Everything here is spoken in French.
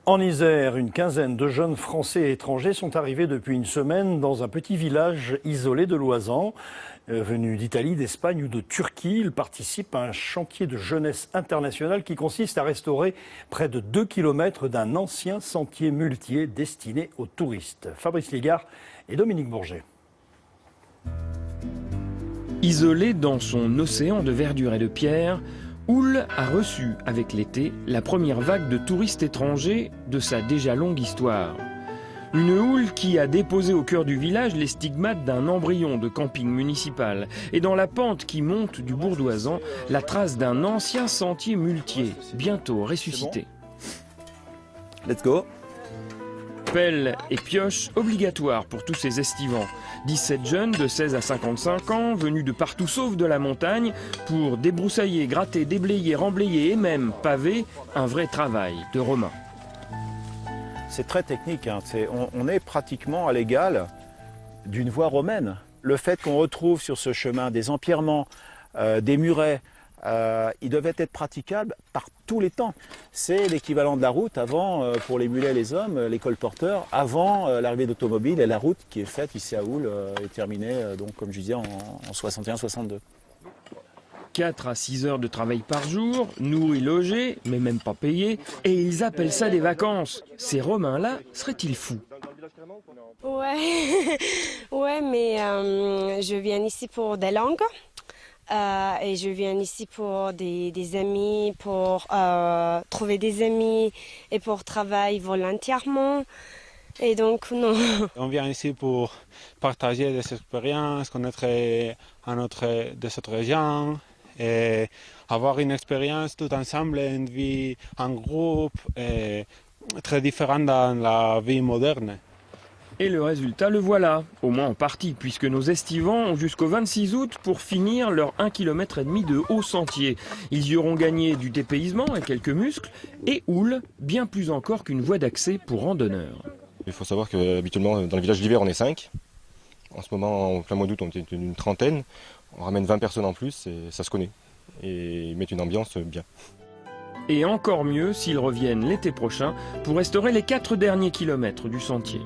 En Isère, une quinzaine de jeunes Français et étrangers sont arrivés depuis une semaine dans un petit village isolé de Loisan. Venus d'Italie, d'Espagne ou de Turquie, ils participent à un chantier de jeunesse international qui consiste à restaurer près de 2 km d'un ancien sentier muletier destiné aux touristes. Fabrice Ligard et Dominique Bourget. Isolé dans son océan de verdure et de pierre, Houle a reçu avec l'été la première vague de touristes étrangers de sa déjà longue histoire. Une houle qui a déposé au cœur du village les stigmates d'un embryon de camping municipal et dans la pente qui monte du Bourdoisan, la trace d'un ancien sentier muletier, bientôt ressuscité. Let's go. Pelle et pioche obligatoires pour tous ces estivants. 17 jeunes de 16 à 55 ans, venus de partout sauf de la montagne, pour débroussailler, gratter, déblayer, remblayer et même paver, un vrai travail de Romain. C'est très technique, hein. On est pratiquement à l'égal d'une voie romaine. Le fait qu'on retrouve sur ce chemin des empierrements, des murets, ils devaient être praticables par tous les temps. C'est l'équivalent de la route avant, pour les mulets et les hommes, les colporteurs, avant l'arrivée d'automobiles et la route qui est faite ici à Houle est terminée, donc, comme je disais, en 61-62. 4 à 6 heures de travail par jour, nourris, logés, mais même pas payés, et ils appellent ça des vacances. Ces Romains-là seraient-ils fous? Ouais, ouais, mais je viens ici pour des langues. Et je viens ici pour des amis, pour trouver des amis et pour travailler volontairement. Et donc, non. On vient ici pour partager des expériences, connaître de cette région et avoir une expérience tout ensemble, une vie en groupe très différente dans la vie moderne. Et le résultat, le voilà, au moins en partie, puisque nos estivants ont jusqu'au 26 août pour finir leur 1,5 km de haut sentier. Ils y auront gagné du dépaysement et quelques muscles, et Houle, bien plus encore qu'une voie d'accès pour randonneurs. Il faut savoir qu'habituellement, dans le village d'hiver, on est 5. En ce moment, en plein mois d'août, on est une trentaine. On ramène 20 personnes en plus, et ça se connaît. Et ils mettent une ambiance bien. Et encore mieux s'ils reviennent l'été prochain pour restaurer les 4 derniers kilomètres du sentier.